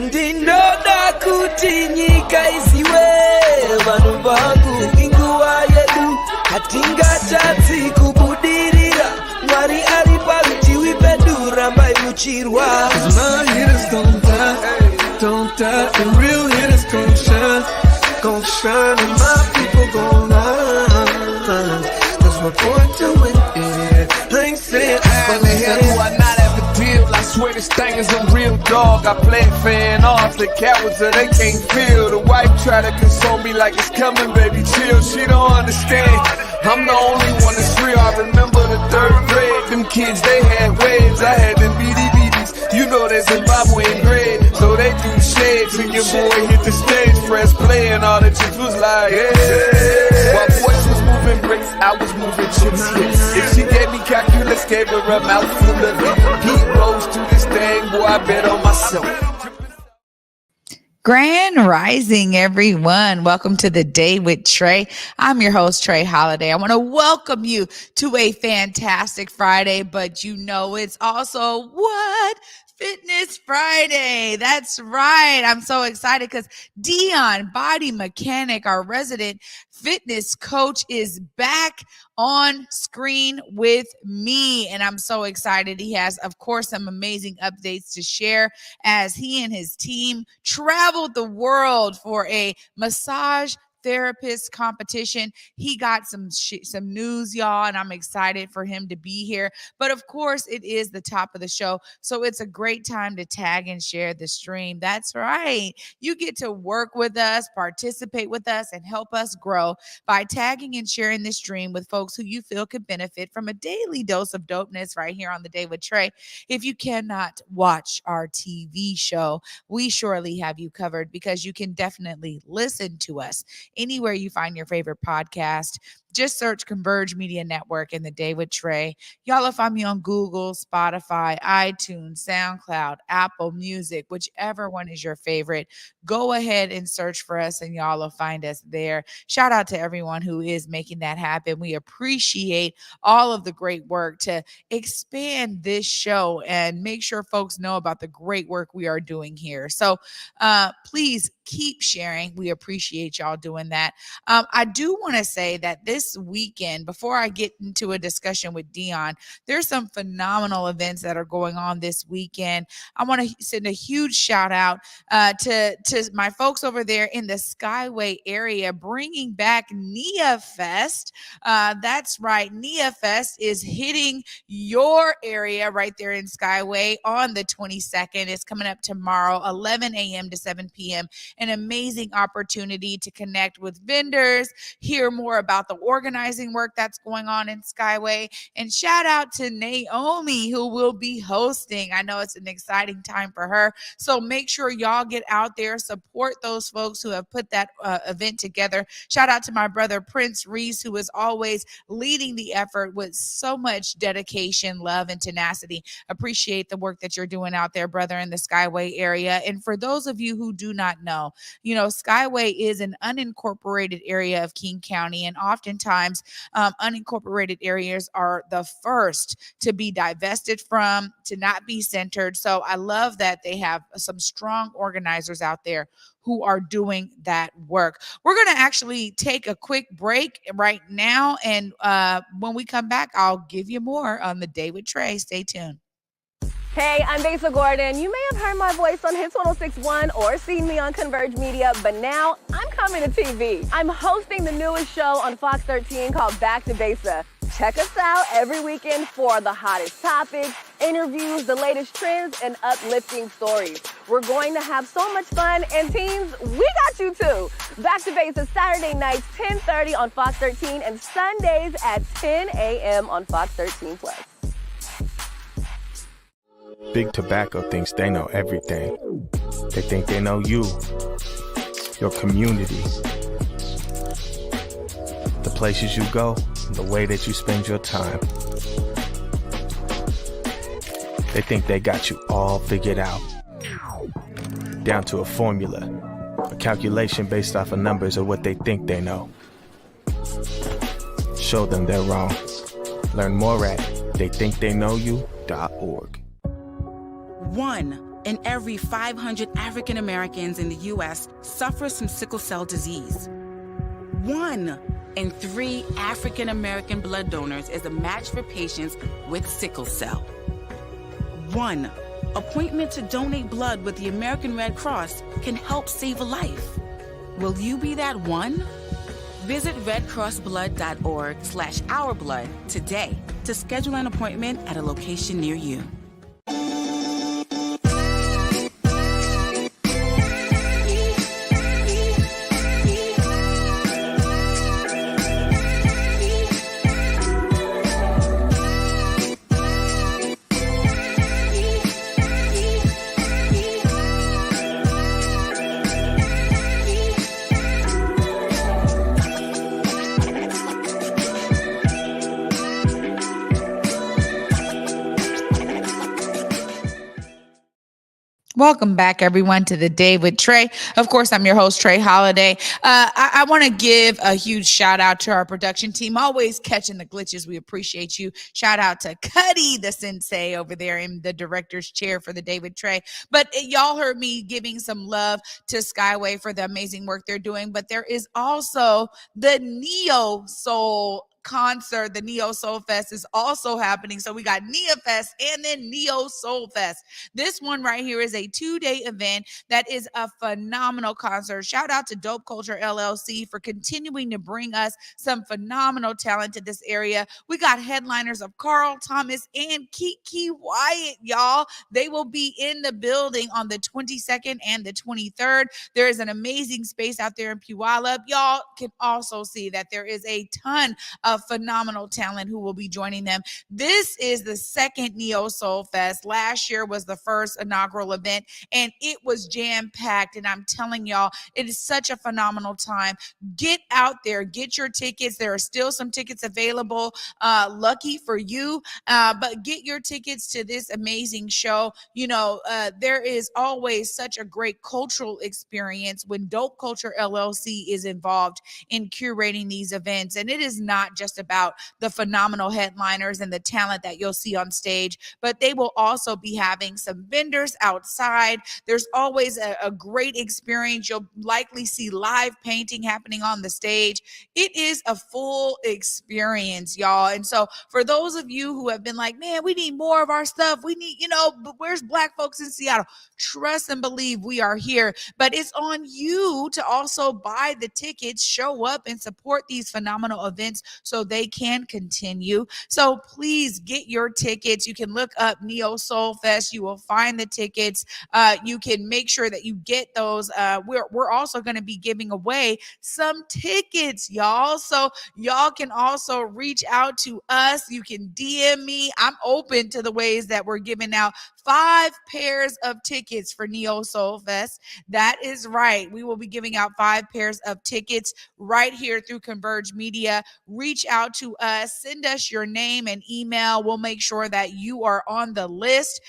Ndindoda kuti nyika isiwe vanhu vangu inguva yedu hatingatadzi kubudirira Mwari ari parutivi pedu rambai muchirwa My hitters don't die, and real hitters gon' shine, and my people gon' rise. That's what we're doing, yeah. I ain't saying When the hell do I not have the deal? I swear this thing is a real dog. I play fan off the cowards so they can't feel. The wife try to console me like it's coming, baby, chill. She don't understand. I'm the only one that's real. I remember the third grade. Them kids, they had waves. I had them BDBs. You know that Zimbabwe grade. So they do shades. And your boy hit the stage, press play, and all the chicks was like, yeah. While boys was moving bricks, I was moving chips. If she gave me calculus, gave her a mouthful of it. Heat rose to this thing, boy, I bet on myself. Grand Rising, everyone. Welcome to the Day with Trae. I'm your host, Trae Holiday. I want to welcome you to a fantastic Friday, but you know it's also what? Fitness Friday. That's right. I'm so excited because Deon BodiMeChanik, our resident fitness coach, is back on screen with me. And I'm so excited. He has, of course, some amazing updates to share as he and his team traveled the world for a massage therapist competition. He got some news, y'all, and I'm excited for him to be here. But of course, it is the top of the show, so it's a great time to tag and share the stream. That's right. You get to work with us, participate with us, and help us grow by tagging and sharing this stream with folks who you feel could benefit from a daily dose of dopeness right here on The Day with Trae. If you cannot watch our TV show, we surely have you covered because you can definitely listen to us anywhere you find your favorite podcast. Just search Converge Media Network and The Day with Trae. Y'all will find me on Google, Spotify, iTunes, SoundCloud, Apple Music, whichever one is your favorite. Go ahead and search for us and y'all will find us there. Shout out to everyone who is making that happen. We appreciate all of the great work to expand this show and make sure folks know about the great work we are doing here. So please keep sharing. We appreciate y'all doing that. I do want to say that this weekend, before I get into a discussion with Deon, there's some phenomenal events that are going on this weekend. I want to send a huge shout out to my folks over there in the Skyway area, bringing back Nia Fest. That's right. Nia Fest is hitting your area right there in Skyway on the 22nd. It's coming up tomorrow, 11 a.m. to 7 p.m. An amazing opportunity to connect with vendors, hear more about the organizing work that's going on in Skyway, and shout out to Naomi, who will be hosting. I know it's an exciting time for her. So make sure y'all get out there, support those folks who have put that event together. Shout out to my brother, Prince Reese, who is always leading the effort with so much dedication, love, and tenacity. Appreciate the work that you're doing out there, brother, in the Skyway area. And for those of you who do not know, you know, Skyway is an unincorporated area of King County, and oftentimes unincorporated areas are the first to be divested from, to not be centered. So I love that they have some strong organizers out there who are doing that work. We're going to actually take a quick break right now, and when we come back, I'll give you more on The Day with Trae. Stay tuned. Hey, I'm Besa Gordon. You may have heard my voice on Hits 106.1 or seen me on Converge Media, but now I'm coming to TV. I'm hosting the newest show on Fox 13 called Back to Besa. Check us out every weekend for the hottest topics, interviews, the latest trends, and uplifting stories. We're going to have so much fun, and teens, we got you too. Back to Besa Saturday nights, 10:30 on Fox 13, and Sundays at 10 a.m. on Fox 13 Plus. Big Tobacco thinks they know everything. They think they know you, your community, the places you go, the way that you spend your time. They think they got you all figured out, down to a formula, a calculation based off of numbers of what they think they know. Show them they're wrong. Learn more at theythinktheyknowyou.org. One and every 500 African Americans in the U.S. suffers from sickle cell disease. 1 in 3 African American blood donors is a match for patients with sickle cell. 1 appointment to donate blood with the American Red Cross can help save a life. Will you be that one? Visit redcrossblood.org/ourblood today to schedule an appointment at a location near you. Welcome back, everyone, to the Day with Trae. Of course, I'm your host, Trae Holiday. I want to give a huge shout out to our production team, always catching the glitches. We appreciate you. Shout out to Cuddy, the sensei over there in the director's chair for the Day with Trae. But y'all heard me giving some love to Skyway for the amazing work they're doing. But there is also the Neo Soul concert. The Neo Soul Fest is also happening. So we got Nia Fest and then Neo Soul Fest. This one right here is a 2-day event that is a phenomenal concert. Shout out to Dope Culture LLC for continuing to bring us some phenomenal talent to this area. We got headliners of Carl Thomas and Kiki Wyatt, y'all. They will be in the building on the 22nd and the 23rd. There is an amazing space out there in Puyallup. Y'all can also see that there is a ton of phenomenal talent who will be joining them. This is the second Neo Soul Fest. Last year was the first inaugural event, and it was jam-packed. And I'm telling y'all, it is such a phenomenal time. Get out there, get your tickets. There are still some tickets available. Lucky for you, but get your tickets to this amazing show. You know, there is always such a great cultural experience when Dope Culture LLC is involved in curating these events. And it is not just about the phenomenal headliners and the talent that you'll see on stage, but they will also be having some vendors outside. There's always a great experience. You'll likely see live painting happening on the stage. It is a full experience, y'all. And so for those of you who have been like, man, we need more of our stuff. We need, but where's Black folks in Seattle? Trust and believe we are here, but it's on you to also buy the tickets, show up and support these phenomenal events so they can continue. So please get your tickets. You can look up Neo Soul Fest. You will find the tickets. You can make sure that you get those. We're also going to be giving away some tickets, y'all. So y'all can also reach out to us. You can DM me. I'm open to the ways that we're giving out 5 pairs of tickets for Neo Soul Fest. That is right. We will be giving out 5 pairs of tickets right here through Converge Media. Reach out to us. Send us your name and email. We'll make sure that you are on the list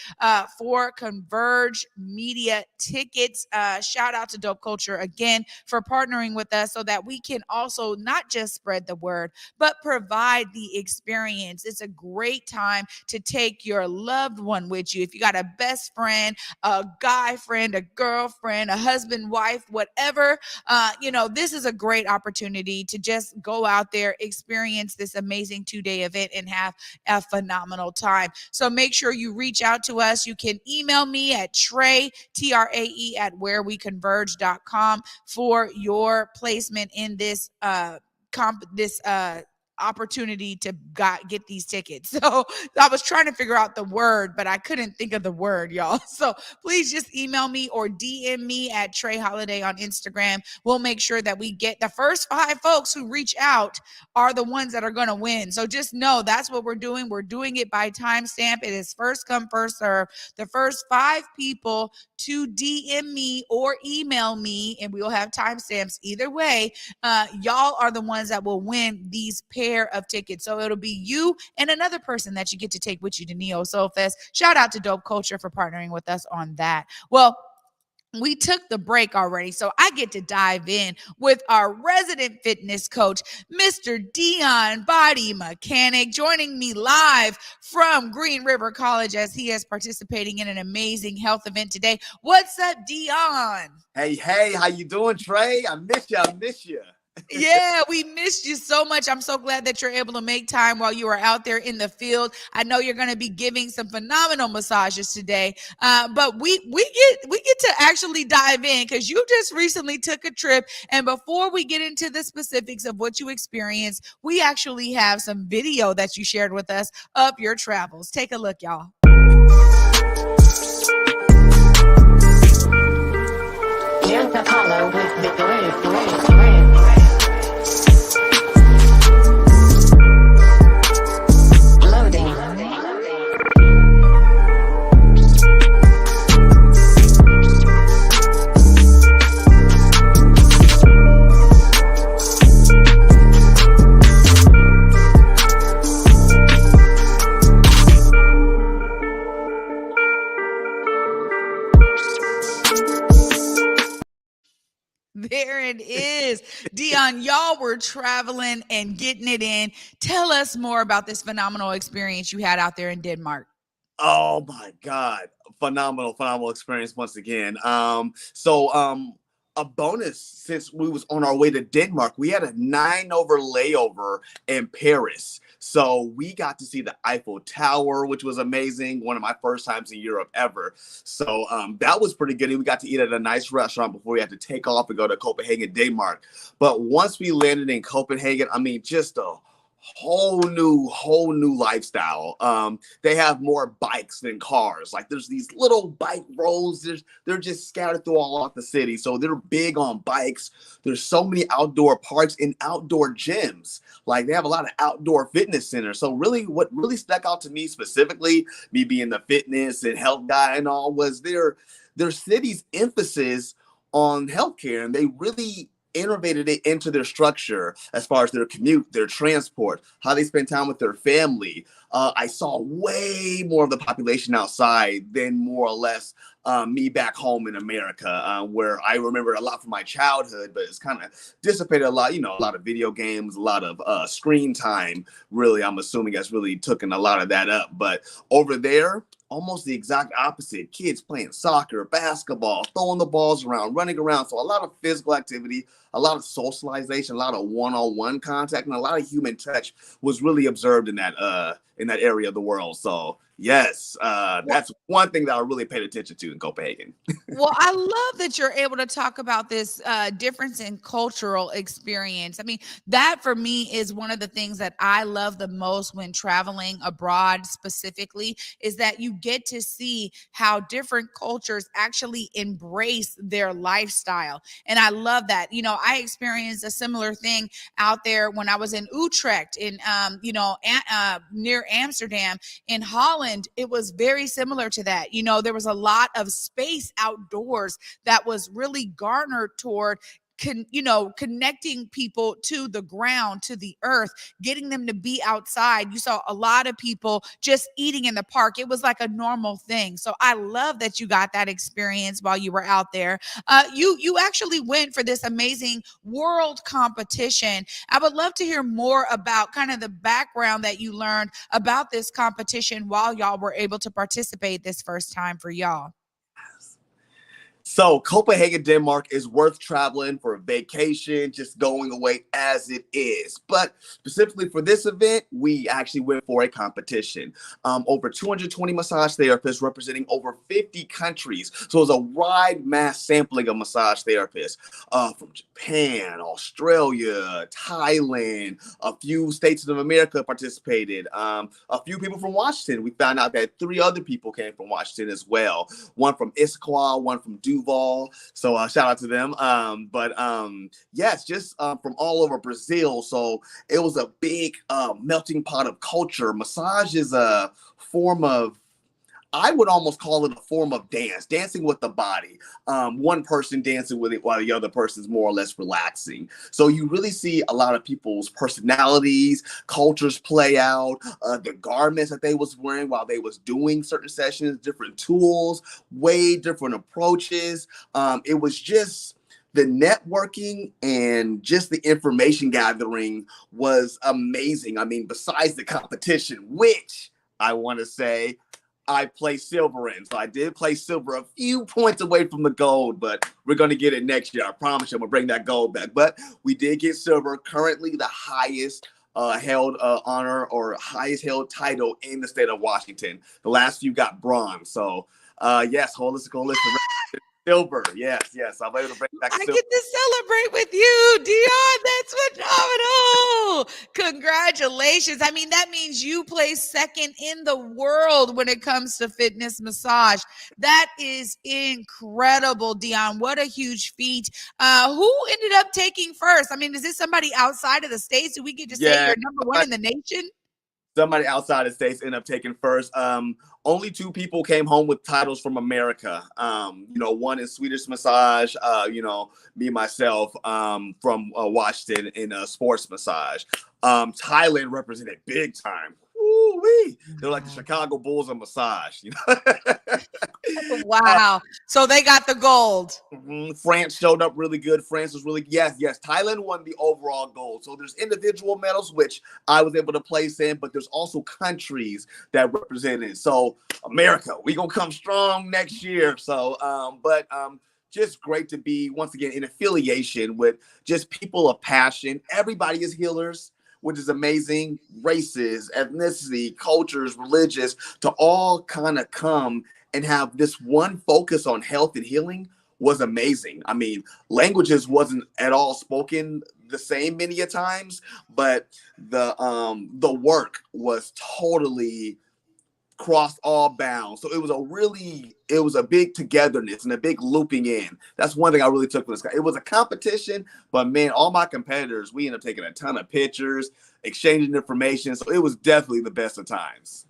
for Converge Media tickets. Shout out to Dope Culture again for partnering with us so that we can also not just spread the word, but provide the experience. It's a great time to take your loved one with you. If you got a best friend, a guy friend, a girlfriend, a husband, wife, whatever, this is a great opportunity to just go out there, experience this amazing 2-day event and have a phenomenal time. So make sure you reach out to us. You can email me at Trae, Trae at whereweconverge.com for your placement in this opportunity to get these tickets. So I was trying to figure out the word, but I couldn't think of the word, y'all. So please just email me or DM me at Trae Holiday on Instagram. We'll make sure that we get the first 5 folks who reach out are the ones that are going to win. So just know that's what we're doing. We're doing it by timestamp. It is first come, first serve. The first 5 people to DM me or email me, and we will have timestamps either way. Y'all are the ones that will win these pair of tickets. So it'll be you and another person that you get to take with you to Neo Soul Fest. Shout out to Dope Culture for partnering with us on that. Well, we took the break already, so I get to dive in with our resident fitness coach, Mr. Deon BodiMeChanik, joining me live from Green River College as he is participating in an amazing health event today. What's up, Deon? Hey, how you doing, Trae? I miss you. Yeah, we missed you so much. I'm so glad that you're able to make time while you are out there in the field. I know you're going to be giving some phenomenal massages today, but we get to actually dive in because you just recently took a trip. And before we get into the specifics of what you experienced, we actually have some video that you shared with us of your travels. Take a look, y'all. Here's Apollo with the Trae. There it is. Deon, y'all were traveling and getting it in. Tell us more about this phenomenal experience you had out there in Denmark. Oh my God. Phenomenal experience once again. A bonus, since we was on our way to Denmark, we had a 9-hour layover in Paris. So we got to see the Eiffel Tower, which was amazing. One of my first times in Europe ever. So that was pretty good. And we got to eat at a nice restaurant before we had to take off and go to Copenhagen, Denmark. But once we landed in Copenhagen, I mean, just a whole new lifestyle. They have more bikes than cars. Like there's these little bike roads. They're just scattered through all off the city. So they're big on bikes. There's so many outdoor parks and outdoor gyms. Like they have a lot of outdoor fitness centers. So really what really stuck out to me specifically, me being the fitness and health guy and all, was their city's emphasis on healthcare. And they really innovated it into their structure as far as their commute, their transport, how they spend time with their family. I saw way more of the population outside than more or less me back home in America, where I remember a lot from my childhood, but it's kind of dissipated a lot, a lot of video games, a lot of screen time. Really, I'm assuming that's really taken a lot of that up. But over there, almost the exact opposite. Kids playing soccer, basketball, throwing the balls around, running around. So a lot of physical activity, a lot of socialization, a lot of one-on-one contact, and a lot of human touch was really observed in that area of the world. So yes, that's one thing that I really paid attention to in Copenhagen. Well, I love that you're able to talk about this difference in cultural experience. I mean, that for me is one of the things that I love the most when traveling abroad specifically, is that you get to see how different cultures actually embrace their lifestyle. And I love that. I experienced a similar thing out there when I was in Utrecht in, near Amsterdam. In Holland, it was very similar to that. There was a lot of space outdoors that was really garnered toward connecting people to the ground, to the earth, getting them to be outside. You saw a lot of people just eating in the park. It was like a normal thing. So I love that you got that experience while you were out there. You actually went for this amazing world competition. I would love to hear more about kind of the background that you learned about this competition while y'all were able to participate this first time for y'all. So Copenhagen, Denmark is worth traveling for a vacation, just going away as it is. But specifically for this event, we actually went for a competition. Over 220 massage therapists representing over 50 countries. So it was a wide mass sampling of massage therapists from Japan, Australia, Thailand, a few states of America participated. A few people from Washington. We found out that 3 other people came from Washington as well. One from Issaquah, one from Duval. So shout out to them. Yes, just from all over Brazil. So it was a big melting pot of culture. Massage is a form of I would almost call it a form of dance, dancing with the body. One person dancing with it while the other person's more or less relaxing. So you really see a lot of people's personalities, cultures play out, the garments that they was wearing while they was doing certain sessions, different tools, way different approaches. It was just the networking and just the information gathering was amazing. I mean, besides the competition, which I want to say I play silver in. So I did play silver, a few points away from the gold, but we're going to get it next year. I promise you I'm going to bring that gold back. But we did get silver, currently the highest held honor or highest held title in the state of Washington. The last few got bronze. So yes, holistic. Silver, yes. I'm able to bring back silver. I get to celebrate with you, Deon. That's phenomenal. Congratulations. I mean, that means you placed second in the world when it comes to fitness massage. That is incredible, Deon. What a huge feat. Who ended up taking first? I mean, is this somebody outside of the States? Do we get to say you're number one in the nation? Somebody outside the States ended up taking first. Only 2 people came home with titles from America. One in Swedish massage, me, myself, from Washington in sports massage. Thailand represented big time. Woo-wee. They're like the Chicago Bulls of massage. Wow. So they got the gold. France showed up really good. France was really, yes. Thailand won the overall gold. So there's individual medals, which I was able to place in, but there's also countries that represented. So America, we going to come strong next year. So, just great to be, once again, in affiliation with just people of passion. Everybody is healers, which is amazing. Races, ethnicity, cultures, religious, to all kind of come and have this one focus on health and healing was amazing. I mean, languages wasn't at all spoken the same many a times, but the work was totally crossed all bounds. So it was a big togetherness and a big looping in. That's one thing I really took from this guy. It was a competition, but man, all my competitors, we ended up taking a ton of pictures, exchanging information. So it was definitely the best of times.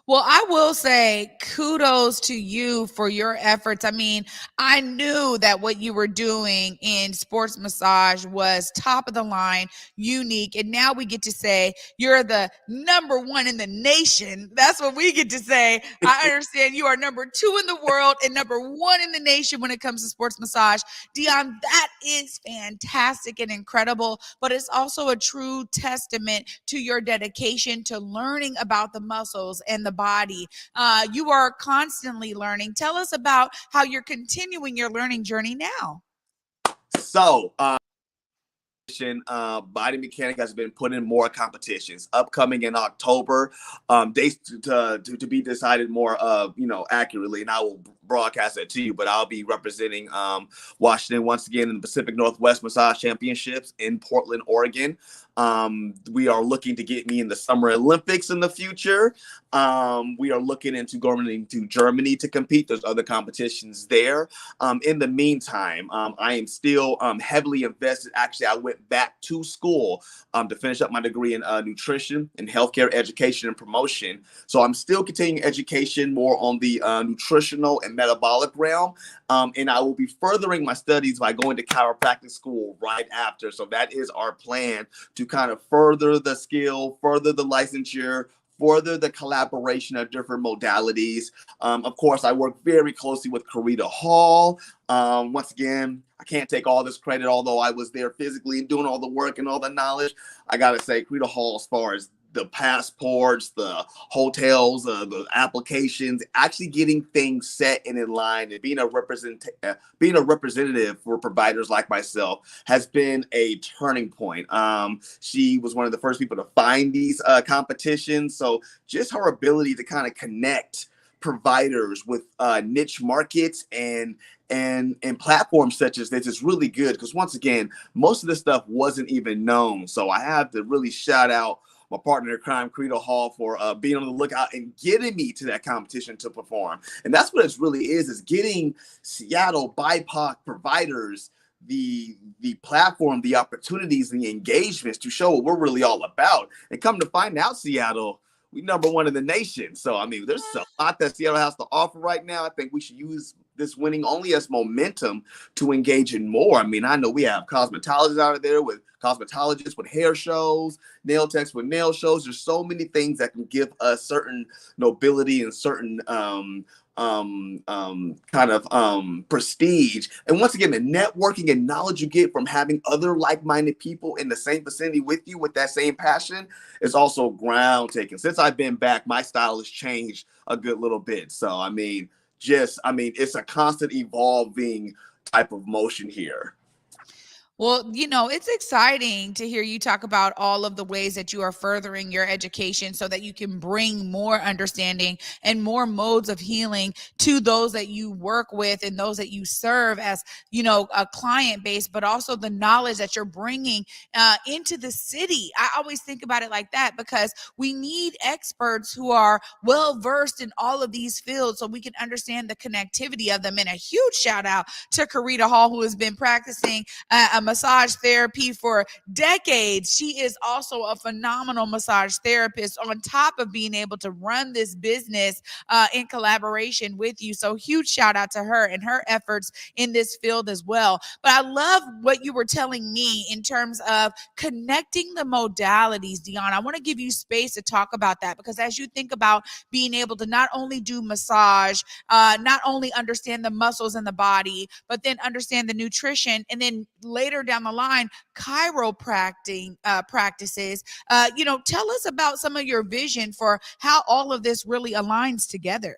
Well, I will say kudos to you for your efforts. I mean, I knew that what you were doing in sports massage was top of the line, unique. And now we get to say you're the number 1 in the nation. That's what we get to say. I understand you are number 2 in the world and number 1 in the nation when it comes to sports massage. Deon, that is fantastic and incredible, but it's also a true testament to your dedication to learning about the muscles and the body. You are constantly learning. Tell us about how you're continuing your learning journey now. So, BodiMeChanik has been putting more competitions upcoming in October. Dates to be decided more accurately, and I will broadcast that to you. But I'll be representing Washington once again in the Pacific Northwest Massage Championships in Portland, Oregon. We are looking to get me in the Summer Olympics in the future. We are looking into going to Germany to compete. There's other competitions there. In the meantime, I am still heavily invested. Actually, I went back to school to finish up my degree in nutrition and healthcare education and promotion. So I'm still continuing education more on the nutritional and metabolic realm. And I will be furthering my studies by going to chiropractic school right after. So that is our plan, to kind of further the skill, further the licensure, further the collaboration of different modalities. Of course, I work very closely with Karita Hall. Once again, I can't take all this credit, although I was there physically doing all the work and all the knowledge. I got to say, Karita Hall, as far as the passports, the hotels, the applications, actually getting things set and in line, and being a representative for providers like myself has been a turning point. She was one of the first people to find these competitions. So just her ability to kind of connect providers with niche markets and platforms such as this is really good, because once again, most of this stuff wasn't even known. So I have to really shout out my partner in crime, Karita Hall, for being on the lookout and getting me to that competition to perform. And that's what it really is getting Seattle BIPOC providers the platform, the opportunities, the engagements to show what we're really all about. And come to find out, Seattle, we number one in the nation. So, I mean, there's a lot that Seattle has to offer right now. I think we should use this winning only as momentum to engage in more. I mean, I know we have cosmetologists out there with cosmetologists with hair shows, nail techs with nail shows. There's so many things that can give us certain nobility and certain prestige. And once again, the networking and knowledge you get from having other like-minded people in the same vicinity with you with that same passion is also ground taking. Since I've been back, my style has changed a good little bit. So, I mean, it's a constant evolving type of motion here. Well, it's exciting to hear you talk about all of the ways that you are furthering your education so that you can bring more understanding and more modes of healing to those that you work with and those that you serve as, a client base, but also the knowledge that you're bringing into the city. I always think about it like that because we need experts who are well-versed in all of these fields so we can understand the connectivity of them. And a huge shout out to Karita Hall, who has been practicing massage therapy for decades. She is also a phenomenal massage therapist on top of being able to run this business in collaboration with you. So huge shout out to her and her efforts in this field as well. But I love what you were telling me in terms of connecting the modalities, Deon. I want to give you space to talk about that because as you think about being able to not only do massage, not only understand the muscles in the body, but then understand the nutrition, and then later down the line, chiropractic practices. Tell us about some of your vision for how all of this really aligns together.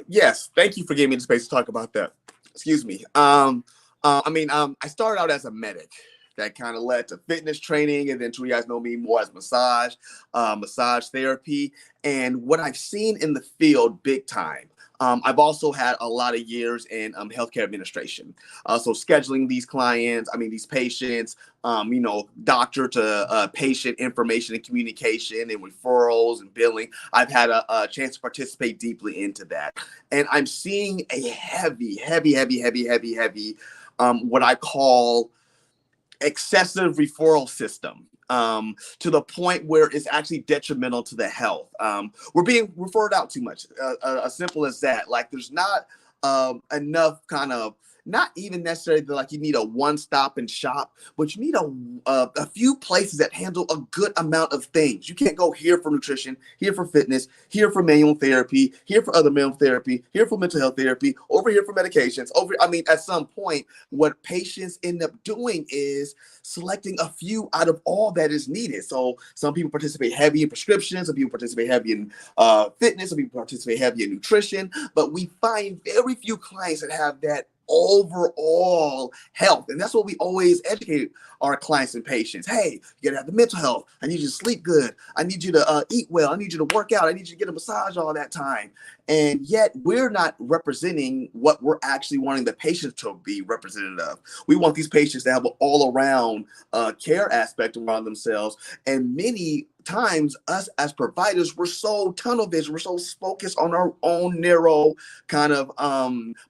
Yes, thank you for giving me the space to talk about that. Excuse me. I started out as a medic. That kind of led to fitness training, and then you guys know me more as massage therapy. And what I've seen in the field big time, I've also had a lot of years in healthcare administration. So scheduling these patients, doctor to patient information and communication and referrals and billing. I've had a chance to participate deeply into that. And I'm seeing a heavy, what I call excessive referral system to the point where it's actually detrimental to the health. We're being referred out too much, as simple as that. Like there's not enough kind of, not even necessarily like you need a one-stop and shop, but you need a few places that handle a good amount of things. You can't go here for nutrition, here for fitness, here for manual therapy, here for other manual therapy, here for mental health therapy, over here for medications. At some point, what patients end up doing is selecting a few out of all that is needed. So some people participate heavy in prescriptions, some people participate heavy in fitness, some people participate heavy in nutrition, but we find very few clients that have that overall health. And that's what we always educate our clients and patients. Hey, you gotta have the mental health. I need you to sleep good. I need you to eat well. I need you to work out. I need you to get a massage all that time. And yet we're not representing what we're actually wanting the patients to be representative of. We want these patients to have an all around care aspect around themselves. And many times us as providers, we're so tunnel vision, we're so focused on our own narrow kind of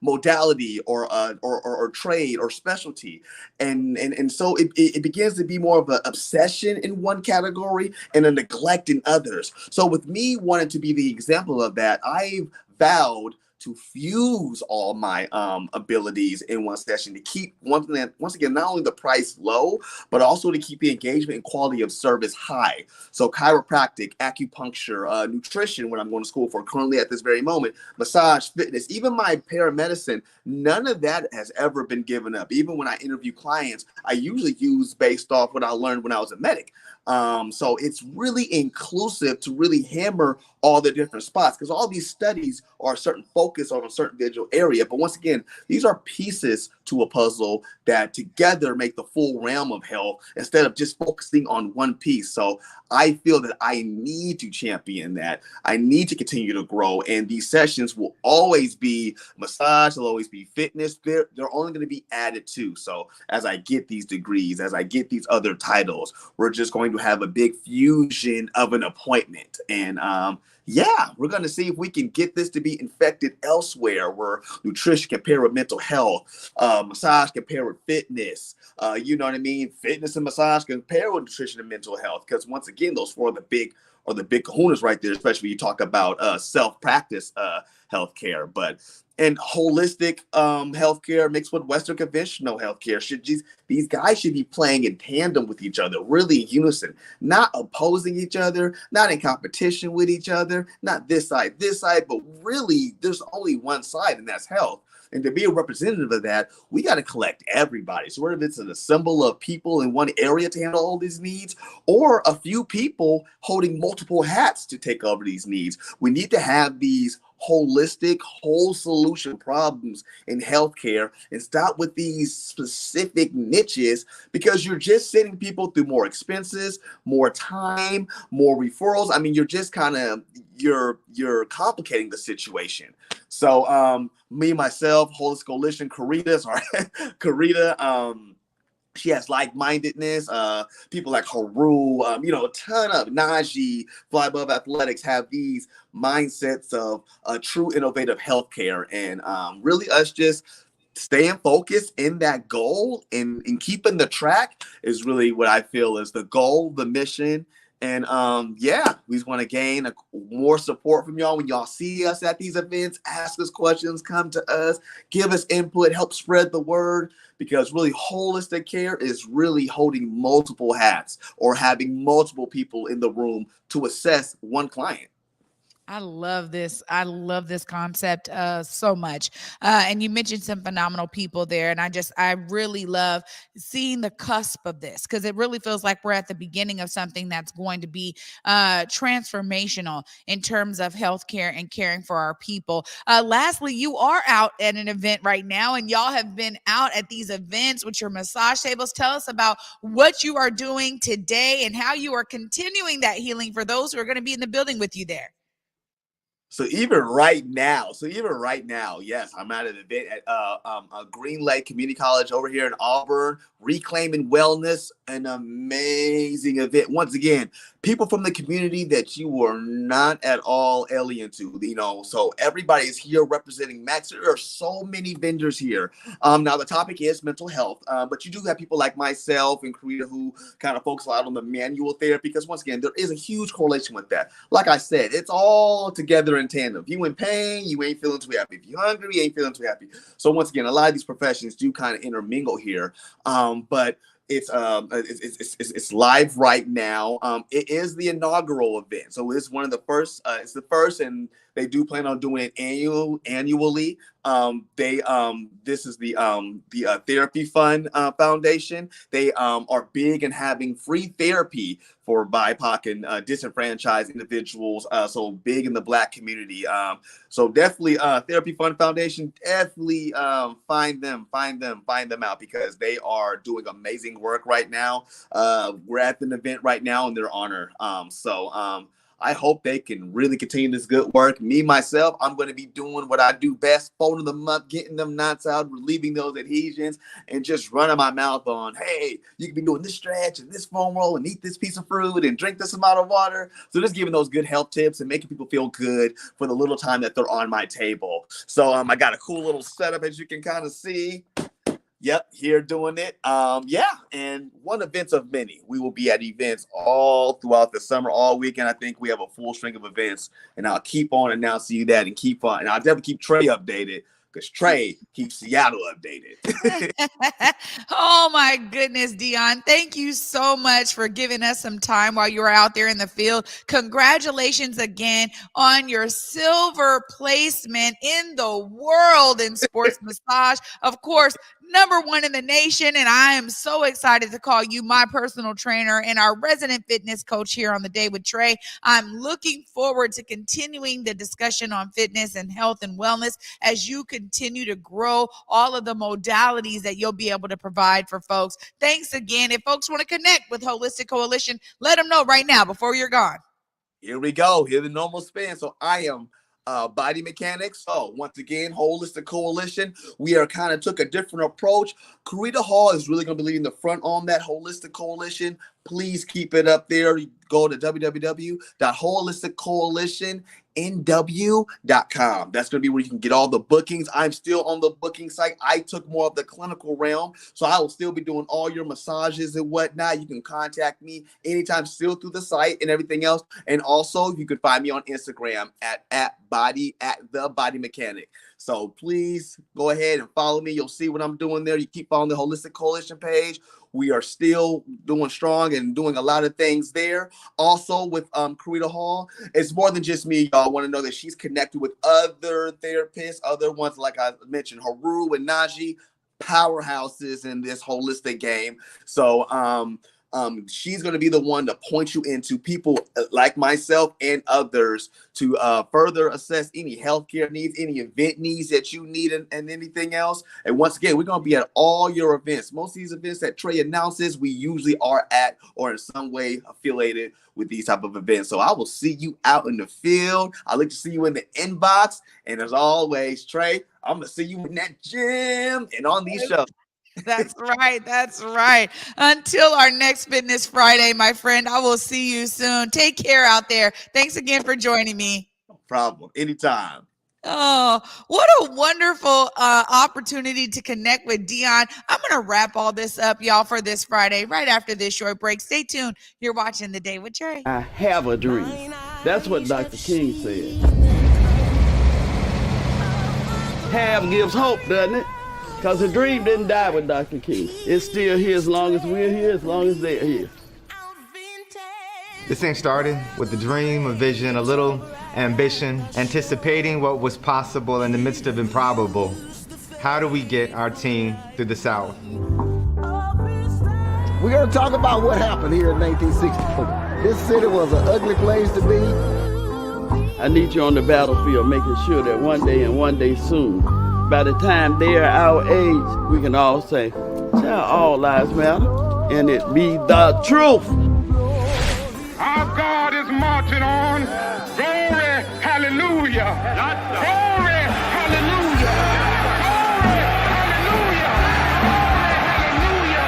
modality or trade or specialty. And so it begins to be more of an obsession in one category and a neglect in others. So with me wanting to be the example of that, I've vowed to fuse all my abilities in one session to keep, once again, not only the price low, but also to keep the engagement and quality of service high. So chiropractic, acupuncture, nutrition, what I'm going to school for currently at this very moment, massage, fitness, even my paramedicine, none of that has ever been given up. Even when I interview clients, I usually use based off what I learned when I was a medic. So it's really inclusive to really hammer all the different spots, because all these studies are a certain focus on a certain visual area. But once again, these are pieces to a puzzle that together make the full realm of health instead of just focusing on one piece. So I feel that I need to champion that. I need to continue to grow. And these sessions will always be massage, they'll always be fitness. They're only going to be added to. So as I get these degrees, as I get these other titles, we're just going to have a big fusion of an appointment. And we're going to see if we can get this to be infected elsewhere, where nutrition can pair with mental health, massage can pair with fitness, you know what I mean? Fitness and massage can pair with nutrition and mental health, because once again, those four are the big are the big kahunas right there, especially when you talk about self-practice healthcare. But and holistic healthcare mixed with Western conventional healthcare these guys should be playing in tandem with each other, really in unison, not opposing each other, not in competition with each other, not this side, but really there's only one side, and that's health. And to be a representative of that, we got to collect everybody. So whether it's an assemble of people in one area to handle all these needs, or a few people holding multiple hats to take over these needs, we need to have these holistic, whole solution problems in healthcare and stop with these specific niches, because you're just sending people through more expenses, more time, more referrals. I mean, you're just kind of you're complicating the situation. So me, myself, Holistic Coalition, Karita, she has like-mindedness. People like Haru, a ton of Najee, Fly Above Athletics have these mindsets of true innovative healthcare, and really us just staying focused in that goal and keeping the track is really what I feel is the goal, the mission. And we just want to gain more support from y'all. When y'all see us at these events, ask us questions, come to us, give us input, help spread the word, because really holistic care is really holding multiple hats or having multiple people in the room to assess one client. I love this. I love this concept so much. And you mentioned some phenomenal people there. And I really love seeing the cusp of this, because it really feels like we're at the beginning of something that's going to be transformational in terms of healthcare and caring for our people. Lastly, you are out at an event right now, and y'all have been out at these events with your massage tables. Tell us about what you are doing today and how you are continuing that healing for those who are going to be in the building with you there. So even right now, yes, I'm at an event at Green Lake Community College over here in Auburn, Reclaiming Wellness, an amazing event. Once again, people from the community that you were not at all alien to, so everybody is here representing Max. There are so many vendors here. Now the topic is mental health, but you do have people like myself and Karita who kind of focus a lot on the manual therapy, because once again, there is a huge correlation with that. Like I said, it's all together in tandem. If you in pain, you ain't feeling too happy. If you're hungry, you ain't feeling too happy. So once again, a lot of these professions do kind of intermingle here. But it's live right now. It is the inaugural event, so it's one of the first. It's the first, and they do plan on doing it annually. This is the Therapy Fund Foundation. They are big in having free therapy for BIPOC and disenfranchised individuals. So big in the Black community. So definitely Therapy Fund Foundation. Definitely find them out, because they are doing amazing work right now. We're at an event right now in their honor. I hope they can really continue this good work. Me, myself, I'm going to be doing what I do best, folding them up, getting them knots out, relieving those adhesions, and just running my mouth on, hey, you can be doing this stretch and this foam roll and eat this piece of fruit and drink this amount of water. So just giving those good health tips and making people feel good for the little time that they're on my table. So I got a cool little setup, as you can kind of see. Yep, here doing it. And one event of many. We will be at events all throughout the summer, all weekend. I think we have a full string of events, and I'll keep on announcing you that, and I'll definitely keep Trae updated, because Trae keeps Seattle updated. Oh my goodness, Deon. Thank you so much for giving us some time while you were out there in the field. Congratulations again on your silver placement in the world in sports massage. Of course, #1 in the nation, and I am so excited to call you my personal trainer and our resident fitness coach here on The Day with Trae. I'm looking forward to continuing the discussion on fitness and health and wellness as you continue to grow all of the modalities that you'll be able to provide for folks. Thanks again. If folks want to connect with Holistic Coalition, let them know right now before you're gone. Here we go. Here's the normal spin. So I am Body Mechanics. So once again, Holistic Coalition. We are kind of took a different approach. Karita Hall is really going to be leading the front on that Holistic Coalition. Please keep it up there. You go to www.holisticcoalitionnw.com. That's going to be where you can get all the bookings. I'm still on the booking site. I took more of the clinical realm, so I will still be doing all your massages and whatnot. You can contact me anytime still through the site and everything else. And also, you can find me on Instagram at the BodiMeChanik. So please go ahead and follow me. You'll see what I'm doing there. You keep following the Holistic Coalition page. We are still doing strong and doing a lot of things there. Also with Karita Hall, it's more than just me. Y'all want to know that she's connected with other therapists, other ones like I mentioned, Haru and Najee, powerhouses in this holistic game. So she's going to be the one to point you into people like myself and others to further assess any healthcare needs, any event needs that you need, and anything else. And once again, we're going to be at all your events. Most of these events that Trae announces, we usually are at or in some way affiliated with these type of events. So I will see you out in the field. I look to see you in the inbox. And as always, Trae, I'm going to see you in that gym and on these shows. That's right. That's right. Until our next Fitness Friday, my friend, I will see you soon. Take care out there. Thanks again for joining me. No problem. Anytime. Oh, what a wonderful opportunity to connect with Deon. I'm going to wrap all this up, y'all, for this Friday, right after this short break. Stay tuned. You're watching The Day with Trae. I have a dream. That's what Dr. King said. Have gives hope, doesn't it? Because the dream didn't die with Dr. King. It's still here as long as we're here, as long as they're here. This thing started with a dream, a vision, a little ambition, anticipating what was possible in the midst of improbable. How do we get our team through the South? We're going to talk about what happened here in 1964. This city was an ugly place to be. I need you on the battlefield, making sure that one day and one day soon, by the time they're our age, we can all say, "Child, all lives matter," and it be the truth. Our God is marching on. Glory, hallelujah. Glory, hallelujah. Glory, hallelujah. Glory, hallelujah.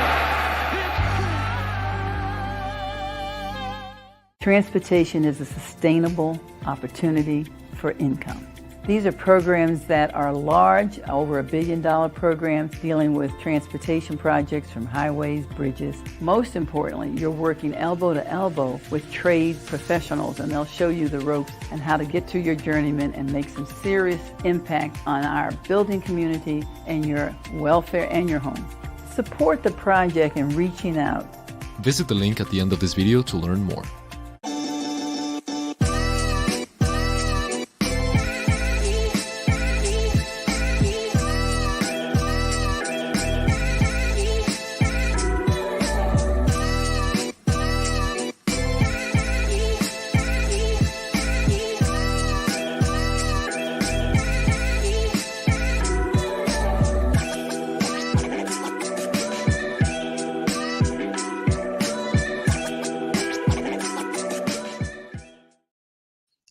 Transportation is a sustainable opportunity for income. These are programs that are large, over $1 billion programs dealing with transportation projects from highways, bridges. Most importantly, you're working elbow to elbow with trade professionals, and they'll show you the ropes and how to get to your journeyman and make some serious impact on our building community and your welfare and your home. Support the project in reaching out. Visit the link at the end of this video to learn more.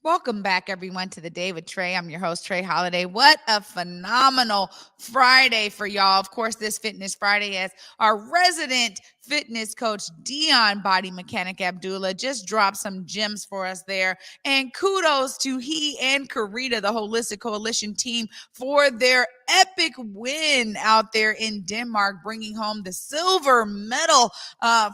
Welcome back, everyone, to The Day with Trae. I'm your host, Trae Holiday. What a phenomenal Friday for y'all. Of course, this Fitness Friday, as our resident fitness coach, Deon BodiMeChanik Abdullah, just dropped some gems for us there. And kudos to he and Karita, the Holistic Coalition team, for their epic win out there in Denmark, bringing home the silver medal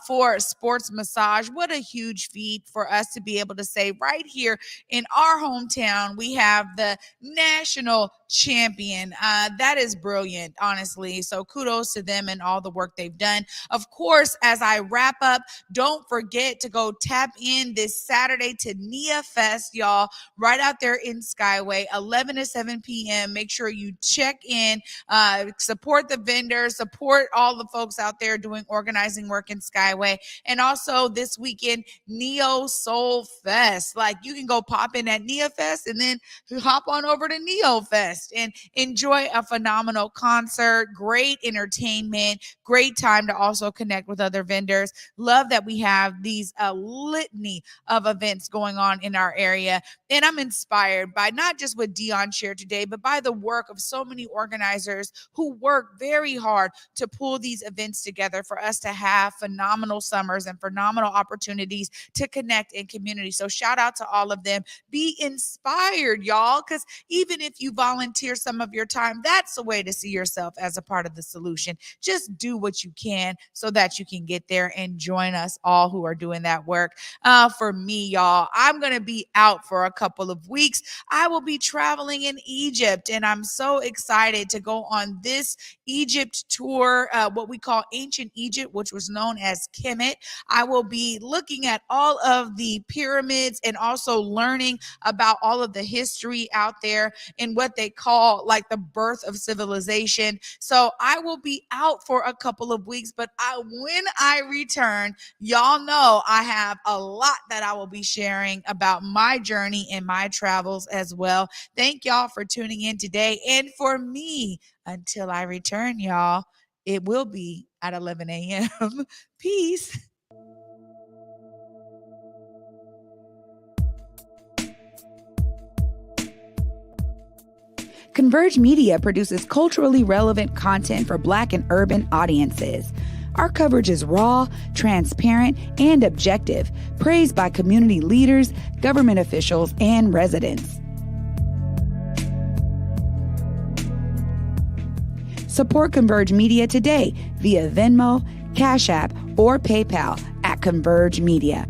for sports massage. What a huge feat for us to be able to say right here in our hometown, we have the national champion. That is brilliant, honestly. So kudos to them and all the work they've done. Of course, as I wrap up, don't forget to go tap in this Saturday to Nia Fest, y'all, right out there in Skyway, 11 to 7 p.m. Make sure you check in, support the vendors, support all the folks out there doing organizing work in Skyway. And also this weekend, Neo Soul Fest. Like, you can go pop in at Nia Fest and then hop on over to Neo Fest. rest and enjoy a phenomenal concert, great entertainment, great time to also connect with other vendors. Love that we have these litany of events going on in our area. And I'm inspired by not just what Deon shared today, but by the work of so many organizers who work very hard to pull these events together for us to have phenomenal summers and phenomenal opportunities to connect in community. So shout out to all of them. Be inspired, y'all, because even if you volunteer some of your time, that's a way to see yourself as a part of the solution. Just do what you can so that you can get there and join us all who are doing that work. For me, y'all, I'm going to be out for a couple of weeks. I will be traveling in Egypt, and I'm so excited to go on this Egypt tour, what we call ancient Egypt, which was known as Kemet. I will be looking at all of the pyramids and also learning about all of the history out there and what they call like the birth of civilization. So I will be out for a couple of weeks, but when I return, y'all know I have a lot that I will be sharing about my journey and my travels as well. Thank y'all for tuning in today. And for me, until I return, y'all, it will be at 11 a.m. Peace. Converge Media produces culturally relevant content for Black and urban audiences. Our coverage is raw, transparent, and objective, praised by community leaders, government officials, and residents. Support Converge Media today via Venmo, Cash App, or PayPal at Converge Media.